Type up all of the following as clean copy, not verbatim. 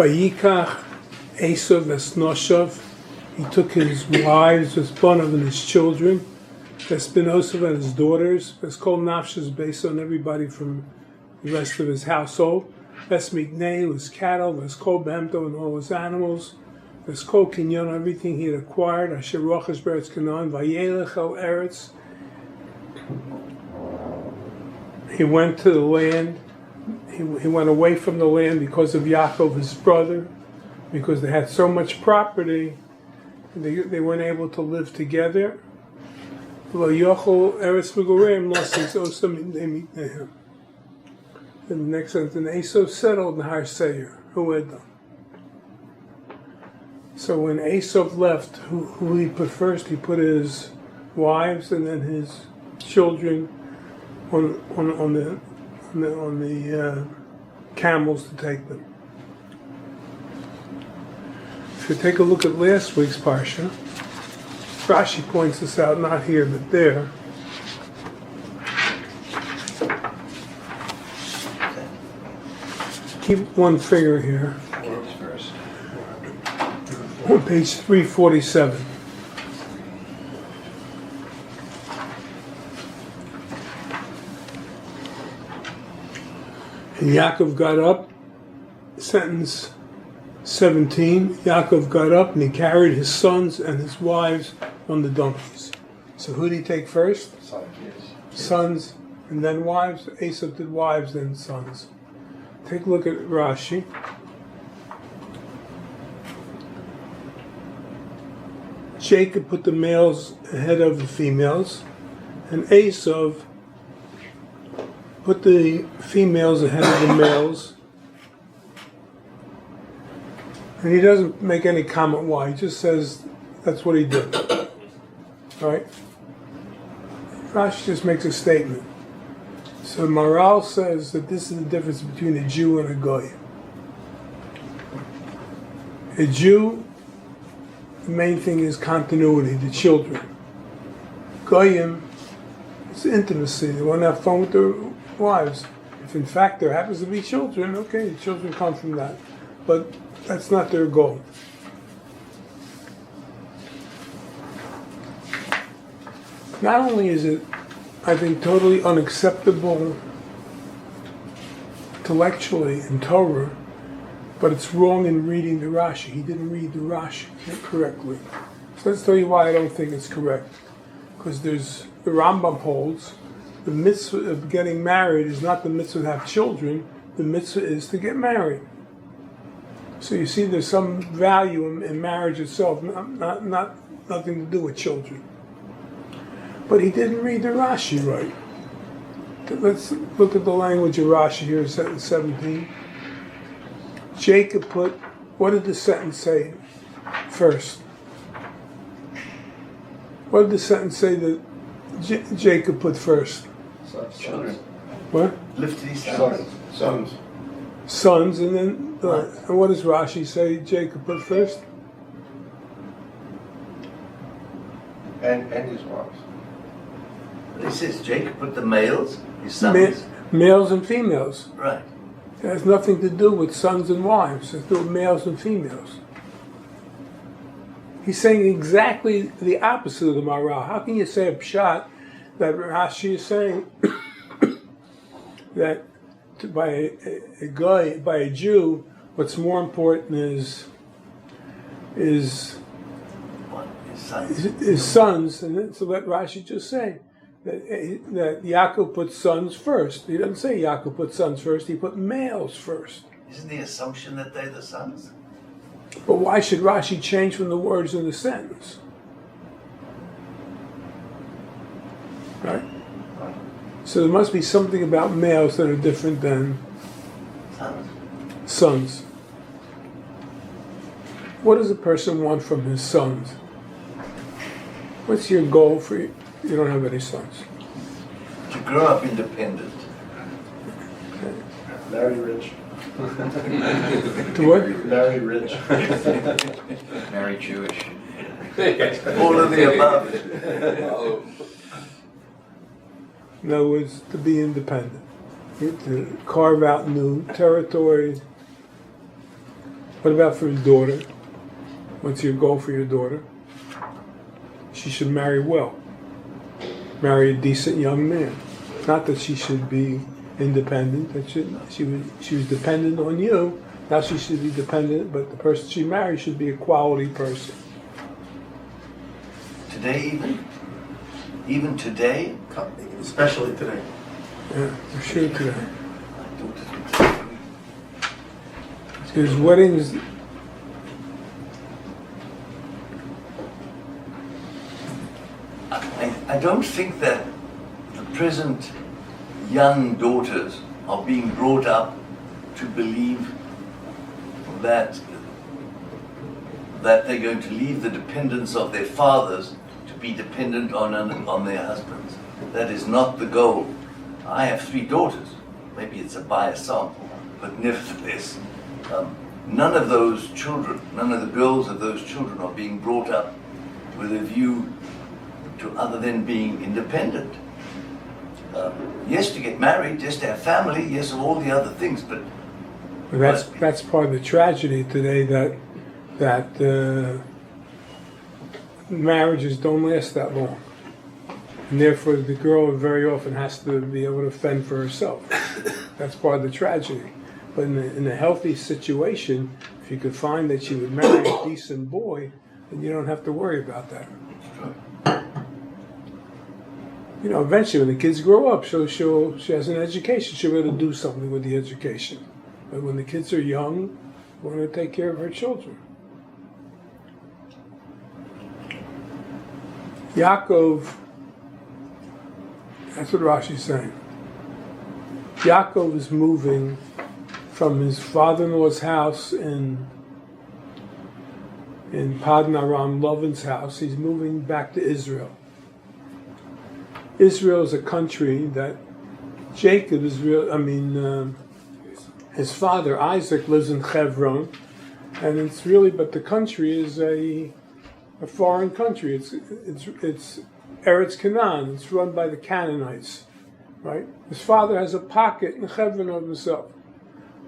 Vayikach Esav Esnoshav. He took his wives, his Banav and his children, Vespinosav and his daughters, Veskol Nafshas based on everybody from the rest of his household, Vesmignei, his cattle, Veskol Behemto and all his animals, Veskol Kinyon, everything he had acquired, Asher Rochash Beretz Canaan, Vayelech El Eretz. He went to the land, he went away from the land because of Yaakov, his brother, because they had so much property. They weren't able to live together. And the next sentence, Esau settled in Har Seir. Who had them? So when Esau left, who he put first? He put his wives and then his children on the camels to take them. If you take a look at last week's Parsha, Rashi points this out, not here, but there. Keep one finger here. On page 347. And Yaakov got up, sentence 17, Yaakov got up and he carried his sons and his wives on the donkeys. So who did he take first? Sons and then wives. Esau did wives, then sons. Take a look at Rashi. Jacob put the males ahead of the females, and Esau put the females ahead of the males. And he doesn't make any comment why. He just says that's what he did. Right? Rashi just makes a statement. So Maral says that this is the difference between a Jew and a Goy. A Jew, the main thing is continuity, the children. Goyim, it's intimacy. They want to have fun with their wives. If in fact there happens to be children, okay, the children come from that. But that's not their goal. Not only is it, I think, totally unacceptable intellectually in Torah, but it's wrong in reading the Rashi. He didn't read the Rashi correctly. So let's tell you why I don't think it's correct. Because the Rambam holds the mitzvah of getting married is not the mitzvah to have children, the mitzvah is to get married. So you see there's some value in marriage itself, nothing to do with children. But he didn't read the Rashi right. Let's look at the language of Rashi here in sentence 17. Jacob put, what did the sentence say first? What did the sentence say that Jacob put first? Children. What? Lifted his sons. Sons, and then, and what does Rashi say Jacob put first? And his wives. He says Jacob put the males, his sons. Males and females. Right. It has nothing to do with sons and wives. It has to do with males and females. He's saying exactly the opposite of the Maral. How can you say a pshat that Rashi is saying that by a Jew, what's more important is his sons, and then, so let Rashi just say that Yaakov put sons first. He doesn't say Yaakov put sons first, he put males first. Isn't the assumption that they're the sons? But why should Rashi change from the words in the sentence? Right? So there must be something about males that are different than sons. What does a person want from his sons? What's your goal for you? You don't have any sons. To grow up independent. Okay. Very rich. To what? Very rich. Very Jewish. All of the above. In other words, to be independent. To carve out new territory. What about for his daughter? What's your goal for your daughter? She should marry well. Marry a decent young man. Not that she should be independent. That she was dependent on you. Now she should be dependent, but the person she marries should be a quality person. Today even today? Especially today. Yeah, for sure today. Because weddings, I don't think that the present young daughters are being brought up to believe that they're going to leave the dependence of their fathers to be dependent on their husbands. That is not the goal. I have 3 daughters. Maybe it's a biased sample, but nevertheless, none of those children, none of the girls of those children are being brought up with a view to other than being independent. Yes, to get married, yes, to have family, yes, all the other things, but that's part of the tragedy today, that marriages don't last that long. And therefore the girl very often has to be able to fend for herself. That's part of the tragedy. But in a healthy situation, if you could find that she would marry a decent boy, then you don't have to worry about that. You know, eventually when the kids grow up, she has an education, she'll be able to do something with the education. But when the kids are young, we want to take care of her children. Yaakov, that's what Rashi's saying. Yaakov is moving from his father-in-law's house in Paddan Aram, Lavan's house. He's moving back to Israel. Israel is a country that Jacob is his father Isaac lives in Hebron, and it's really, but the country is a foreign country. It's Eretz Canaan. It's run by the Canaanites, right? His father has a pocket in Hebron of himself.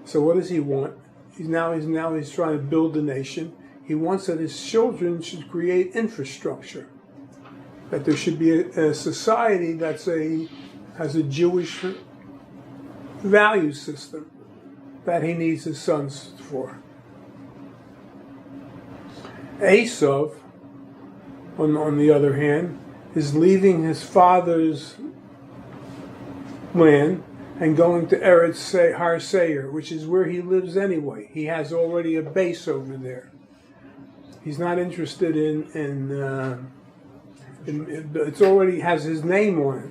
So what does he want? He's trying to build a nation. He wants that his children should create infrastructure. That there should be a society that has a Jewish value system that he needs his sons for. Esav, on the other hand, is leaving his father's land and going to Eretz Har Seir, which is where he lives anyway. He has already a base over there. He's not interested in it's already has his name on it,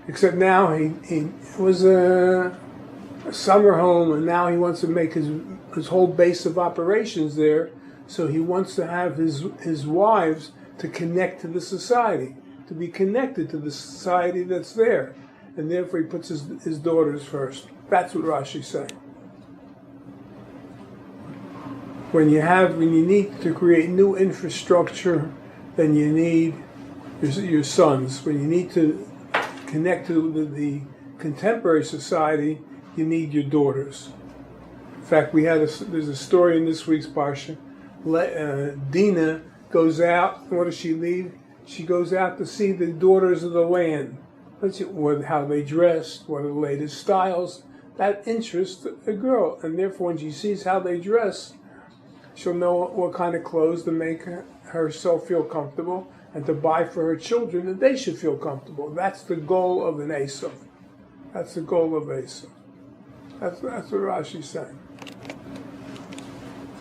except now he was a summer home, and now he wants to make his whole base of operations there. So he wants to have his wives to connect to the society, to be connected to the society that's there, and therefore he puts his daughters first. That's what Rashi's saying. When you need to create new infrastructure, then you need your sons. When you need to connect to the contemporary society, you need your daughters. In fact, there's a story in this week's Parsha. Dinah goes out. What does she leave? She goes out to see the daughters of the land. How they dress, what are the latest styles. That interests a girl, and therefore when she sees how they dress, she'll know what kind of clothes to make herself feel comfortable, and to buy for her children that they should feel comfortable. That's the goal of an Esav. That's the goal of Esav. That's what Rashi's saying.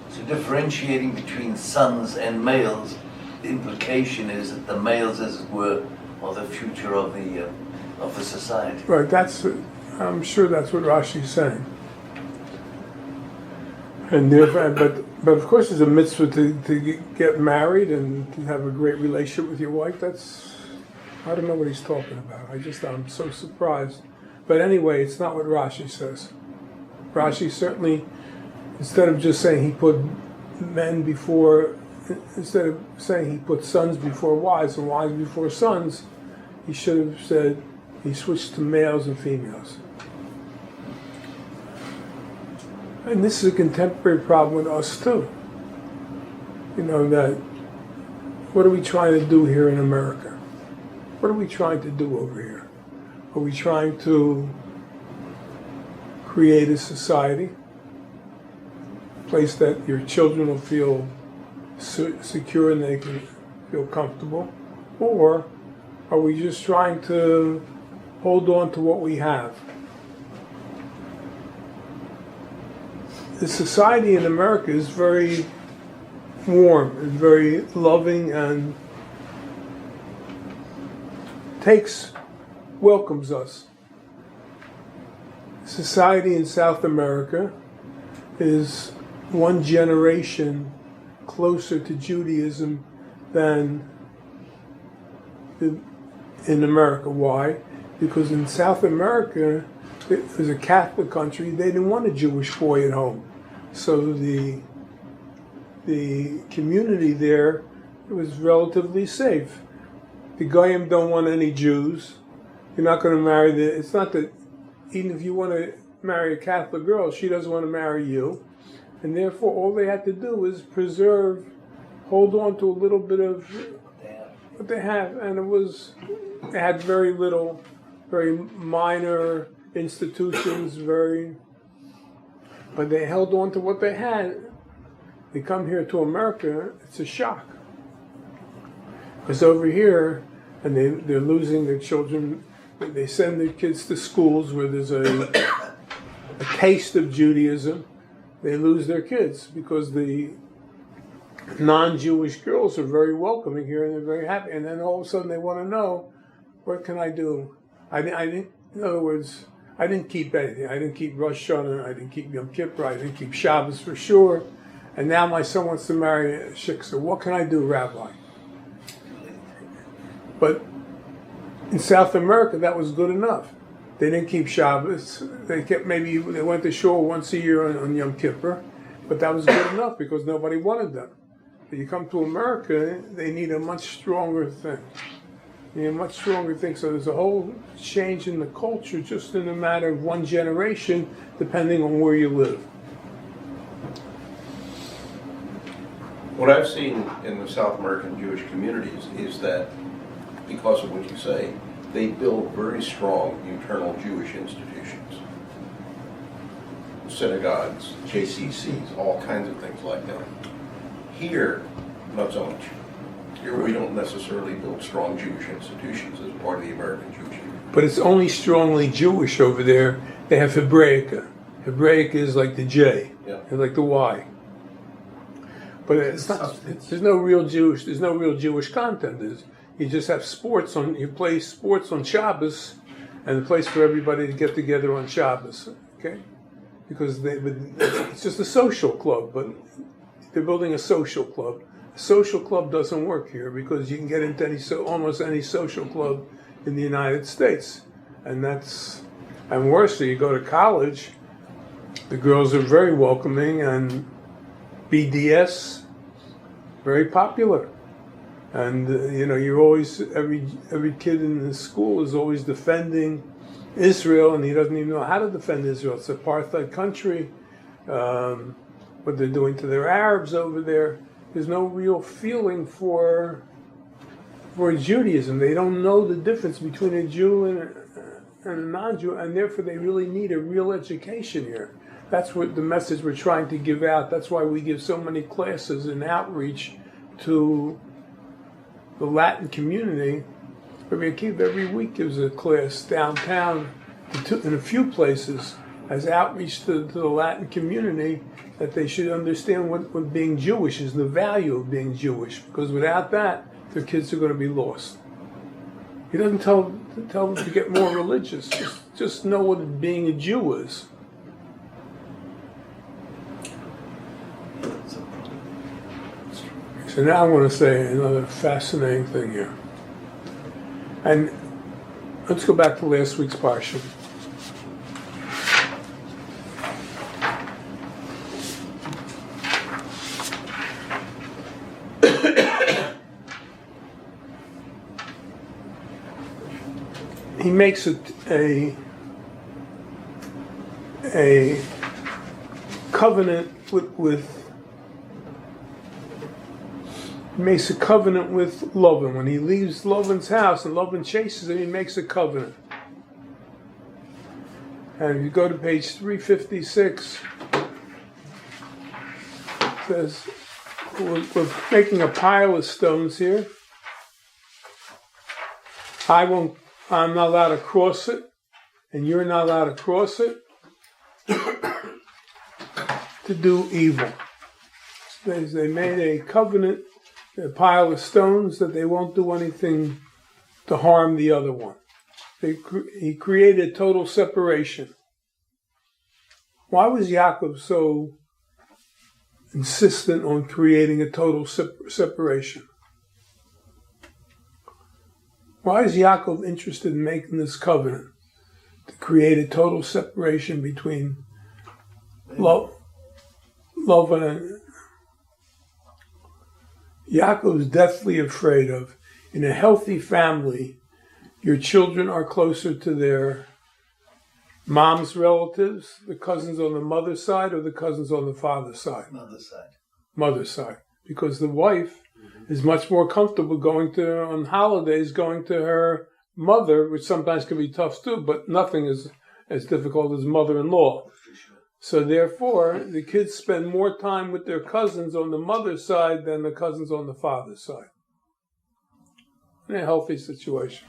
So differentiating between sons and males, the implication is that the males, as it were, are the future of the society. Right. I'm sure that's what Rashi's saying. And therefore, but of course, there's a mitzvah to get married and to have a great relationship with your wife. I don't know what he's talking about. I'm so surprised. But anyway, it's not what Rashi says. Rashi certainly, instead of just saying he put instead of saying he put sons before wives and wives before sons, he should have said he switched to males and females. And this is a contemporary problem with us too. You know, that what are we trying to do here in America? What are we trying to do over here? Are we trying to create a society, a place that your children will feel secure and they can feel comfortable? Or are we just trying to hold on to what we have? The society in America is very warm and very loving and welcomes us. Society in South America is one generation closer to Judaism than in America. Why? Because in South America, it was a Catholic country. They didn't want a Jewish boy at home. So the community there was relatively safe. The Goyim don't want any Jews. You're not going to marry it's not that, even if you want to marry a Catholic girl, she doesn't want to marry you. And therefore, all they had to do is hold on to a little bit of what they have. And they had very little, very minor institutions, but they held on to what they had. They come here to America, it's a shock. Because over here, and they're losing their children, they send their kids to schools where there's a taste of Judaism. They lose their kids because the non-Jewish girls are very welcoming here and they're very happy. And then all of a sudden they want to know, what can I do? In other words, I didn't keep anything. I didn't keep Rosh Hashanah. I didn't keep Yom Kippur. I didn't keep Shabbos for sure. And now my son wants to marry a shiksa. What can I do, Rabbi? But in South America, that was good enough. They didn't keep Shabbos. They went to shul once a year on Yom Kippur, but that was good enough because nobody wanted them. But you come to America, they need a much stronger thing. So there's a whole change in the culture just in a matter of one generation, depending on where you live. What I've seen in the South American Jewish communities is that, because of what you say, they build very strong internal Jewish institutions. Synagogues, JCCs, all kinds of things like that. Here, not so much. Here we don't necessarily build strong Jewish institutions as part of the American Jewish community. But it's only strongly Jewish over there. They have Hebraica. Hebraic is like the J, like the Y. But it's not. There's no real Jewish content. You just have you play sports on Shabbos, and a place for everybody to get together on Shabbos. Okay, because it's just a social club, but they're building a social club. A social club doesn't work here because you can get into almost any social club in the United States, and worse. So you go to college, the girls are very welcoming and BDS, very popular. And you're always every kid in the school is always defending Israel, and he doesn't even know how to defend Israel. It's an apartheid country. What they're doing to their Arabs over there. There's no real feeling for Judaism. They don't know the difference between a Jew and a non-Jew, and therefore they really need a real education here. That's what the message we're trying to give out. That's why we give so many classes and outreach to the Latin community. Rabbi Akiva every week gives a class downtown in a few places as outreach to the Latin community, that they should understand what being Jewish is, the value of being Jewish, because without that, their kids are going to be lost. He doesn't tell them to get more religious. Just know what being a Jew is. So now I want to say another fascinating thing here. And let's go back to last week's Parsha. He makes a covenant with Lavan. When he leaves Lavan's house and Lavan chases him, he makes a covenant. And if you go to page 356, it says, we're making a pile of stones here. I'm not allowed to cross it, and you're not allowed to cross it to do evil. They made a covenant, a pile of stones, that they won't do anything to harm the other one. He created total separation. Why was Yaakov so insistent on creating a total separation? Why is Yaakov interested in making this covenant to create a total separation between love and Yaakov is deathly afraid of, in a healthy family, your children are closer to their mom's relatives, the cousins on the mother's side, or the cousins on the father's side? Mother's side. Because the wife is much more comfortable on holidays, going to her mother, which sometimes can be tough too, but nothing is as difficult as mother-in-law. So therefore, the kids spend more time with their cousins on the mother's side than the cousins on the father's side. In a healthy situation.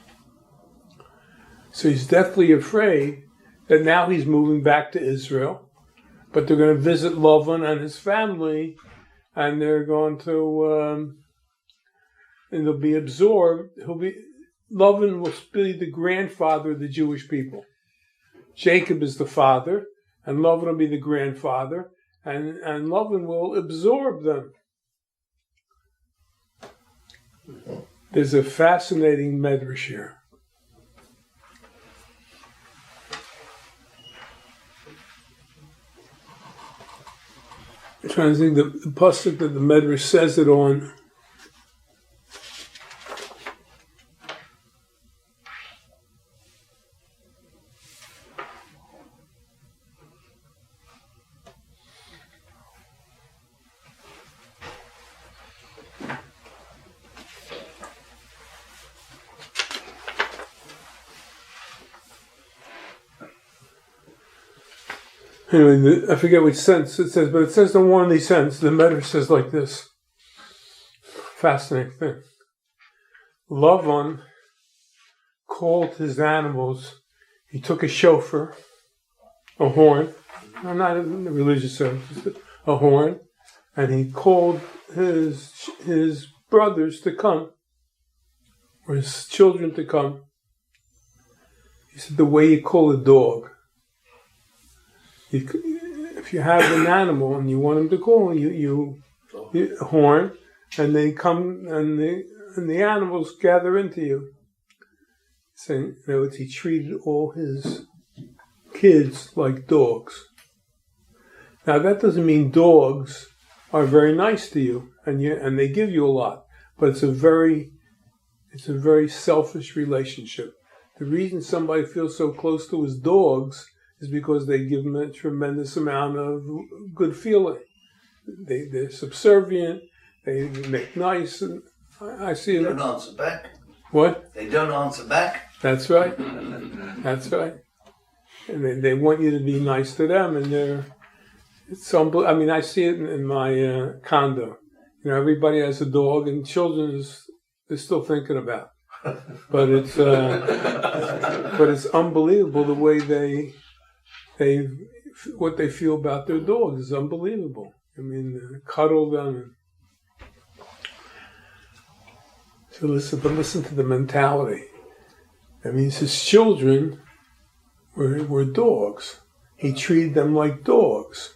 So he's deathly afraid that now he's moving back to Israel, but they're going to visit Lavan and his family, and they're going to, and they'll be absorbed. Lavan will be the grandfather of the Jewish people. Jacob is the father, and Lavan will be the grandfather, and Lavan will absorb them. There's a fascinating medrash here. I'm trying to think the pasuk that the medrash says it on. Anyway, I forget which sense it says, but it says in one of these sentences, the medrash says like this. Fascinating thing. Lavan called his animals, he took a shofar, a horn, not in the religious sense, a horn, and he called his brothers to come, or his children to come. He said, the way you call a dog. If you have an animal and you want him to call, you horn, and they come, and the animals gather into you. So, in other words, he treated all his kids like dogs. Now that doesn't mean dogs are very nice to you, and they give you a lot, but it's a very selfish relationship. The reason somebody feels so close to his dogs is because they give them a tremendous amount of good feeling. They're subservient, they make nice, and I see it. They don't answer back. What? They don't answer back. That's right. That's right. And they want you to be nice to them, and I see it in my condo. Everybody has a dog, and children they're still thinking about. But it's unbelievable the way what they feel about their dogs is unbelievable. Cuddle them. So listen to the mentality. That means his children were dogs. He treated them like dogs.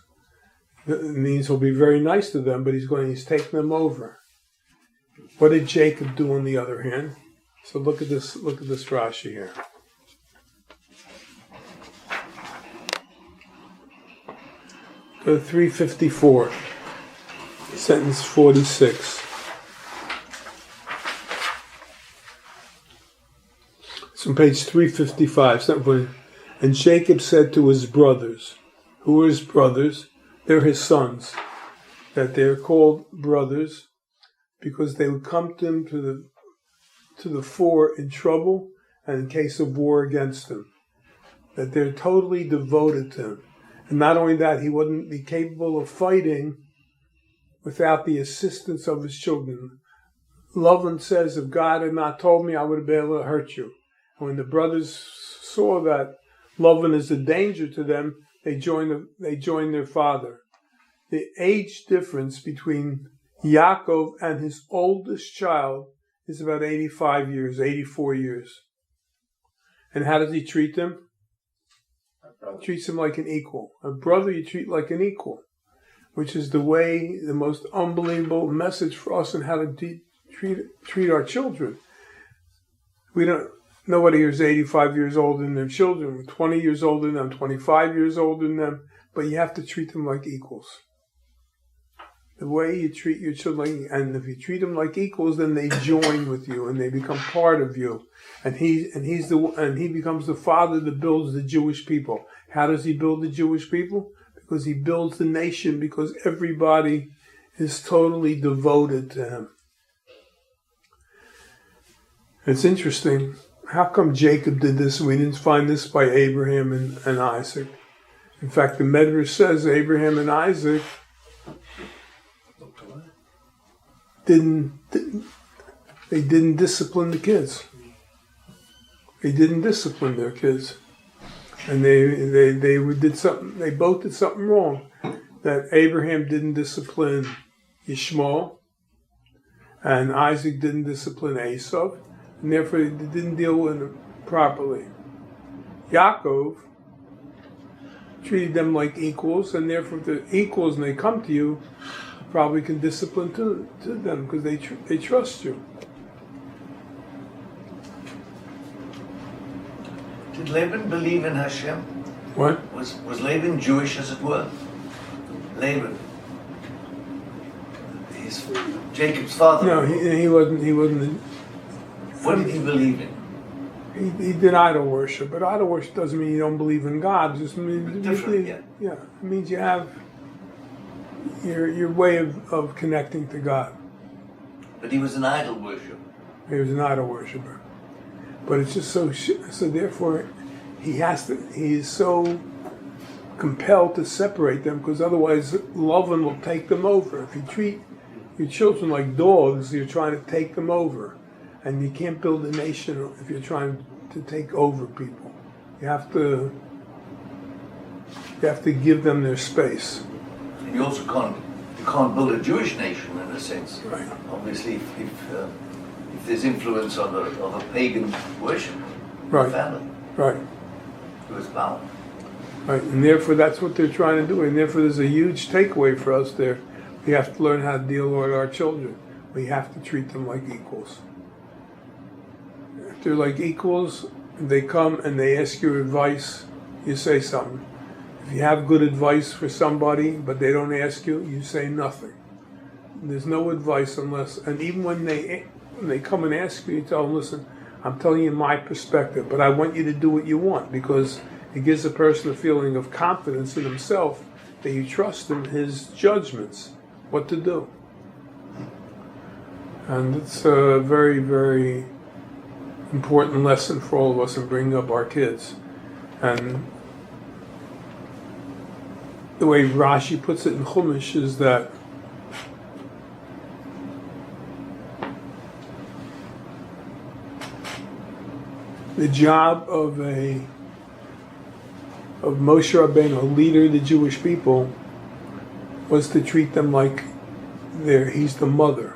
It means he'll be very nice to them, but he's taking them over. What did Jacob do on the other hand? So look at this Rashi here. Go to 354, sentence 46. It's on page 355. And Jacob said to his brothers, who were his brothers? they're his sons, that they're called brothers because they would come to him to the fore in trouble and in case of war against him. That they're totally devoted to him. And not only that, he wouldn't be capable of fighting without the assistance of his children. Lavan says, if God had not told me, I would have been able to hurt you. And when the brothers saw that Lavan is a danger to them, they joined their father. The age difference between Yaakov and his oldest child is about 84 years. And how does he treat them? He treats him like an equal. A brother you treat like an equal, which is the most unbelievable message for us on how to treat our children. Nobody here is 85 years older than their children. We're 20 years older than them, 25 years older than them, but you have to treat them like equals. The way you treat your children, and if you treat them like equals, then they join with you and they become part of you. And he becomes the father that builds the Jewish people. How does he build the Jewish people? Because he builds the nation, because everybody is totally devoted to him. It's interesting. How come Jacob did this and we didn't find this by Abraham and Isaac? In fact, the Medrash says Abraham and Isaac didn't discipline the kids. They didn't discipline their kids, and they both did something wrong. That Abraham didn't discipline Yishmael, and Isaac didn't discipline Esau, and therefore they didn't deal with it properly. Yaakov treated them like equals, and therefore if they're equals and they come to you, probably can discipline to them because they trust you. Did Laban believe in Hashem? What? Was Laban Jewish, as it were? Laban, he's Jacob's father. No, he wasn't. What did he believe in? He did idol worship, but idol worship doesn't mean you don't believe in God. It just means Different, yeah, it means you have your way of connecting to God. But he was an idol worshiper. He was an idol worshiper, but it's just so therefore he is so compelled to separate them, because otherwise Lavan will take them over. If you treat your children like dogs, you're trying to take them over. And you can't build a nation if you're trying to take over people. You have to give them their space. And you also can't build a Jewish nation in a sense. Right. Obviously, if there's influence of a pagan worship, Right. family, Right. who has power. Right. And therefore that's what they're trying to do. And therefore there's a huge takeaway for us there. We have to learn how to deal with our children. We have to treat them like equals. If they're like equals, they come and they ask you advice, you say something. If you have good advice for somebody, but they don't ask you, you say nothing. There's no advice and even when they come and ask you, you tell them, listen, I'm telling you my perspective, but I want you to do what you want, because it gives a person a feeling of confidence in himself that you trust in his judgments, what to do. And it's a very, very important lesson for all of us in bringing up our kids. And the way Rashi puts it in Chumash is that the job of Moshe Rabbeinu, a leader of the Jewish people, was to treat them like he's the mother,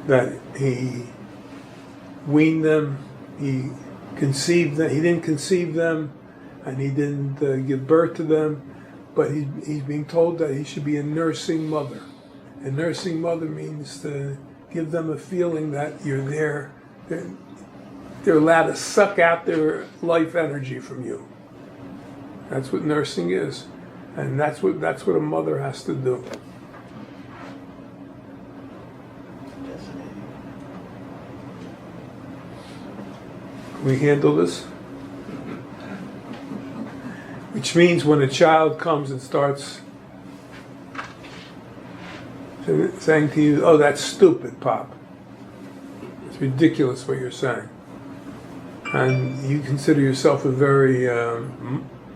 that he weaned them, he conceived them. He didn't conceive them, and he didn't give birth to them, but he's being told that he should be a nursing mother. A nursing mother means to give them a feeling that you're there. They're allowed to suck out their life energy from you. That's what nursing is, and that's what a mother has to do. Can we handle this? Which means when a child comes and starts saying to you, "Oh, that's stupid, Pop. It's ridiculous what you're saying." And you consider yourself a very,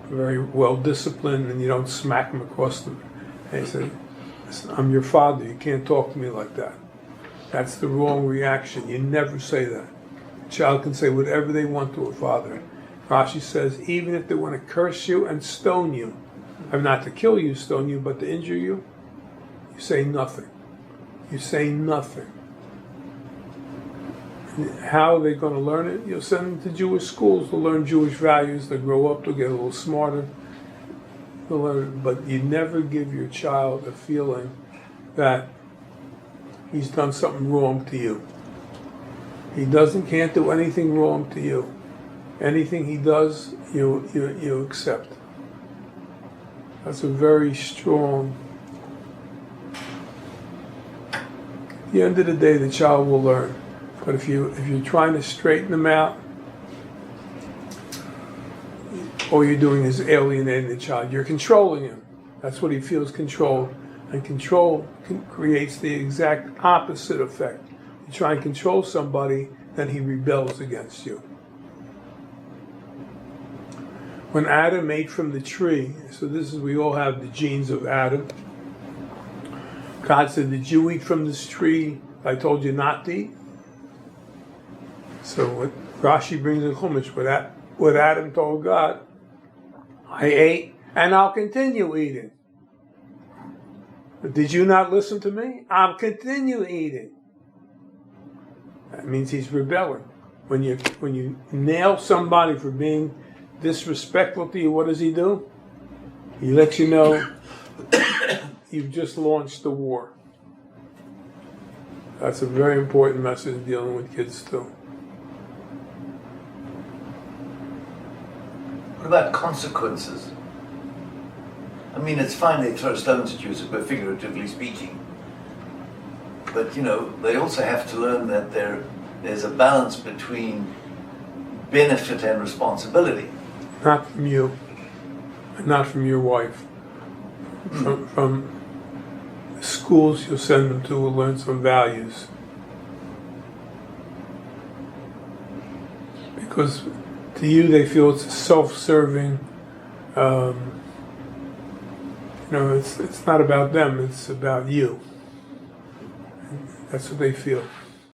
very well disciplined, and you don't smack him across the. And he said, "Listen, I'm your father. You can't talk to me like that." That's the wrong reaction. You never say that. A child can say whatever they want to a father. Rashi says, even if they want to curse you and stone you, not to kill you, stone you, but to injure you, you say nothing. You say nothing. How are they going to learn it? You'll send them to Jewish schools to learn Jewish values. They'll grow up, they'll get a little smarter. They'll learn, but you never give your child a feeling that he's done something wrong to you. He can't do anything wrong to you. Anything he does, you accept. That's a very strong. At the end of the day, the child will learn. But if you're trying to straighten them out, all you're doing is alienating the child. You're controlling him. That's what he feels controlled. And control creates the exact opposite effect. You try and control somebody, then he rebels against you. When Adam ate from the tree, so we all have the genes of Adam. God said, "Did you eat from this tree I told you not to eat?" So what Rashi brings in Chumash, what Adam told God, "I ate and I'll continue eating. But did you not listen to me? I'll continue eating." That means he's rebelling. When you nail somebody for being disrespectful to you, what does he do? He lets you know you've just launched the war. That's a very important message dealing with kids too. What about consequences? I mean, it's fine they throw stones at you, figuratively speaking. But, they also have to learn that there's a balance between benefit and responsibility. Not from you, and not from your wife. From schools you'll send them to will learn some values. Because to you they feel it's self-serving. It's not about them, it's about you. That's what they feel.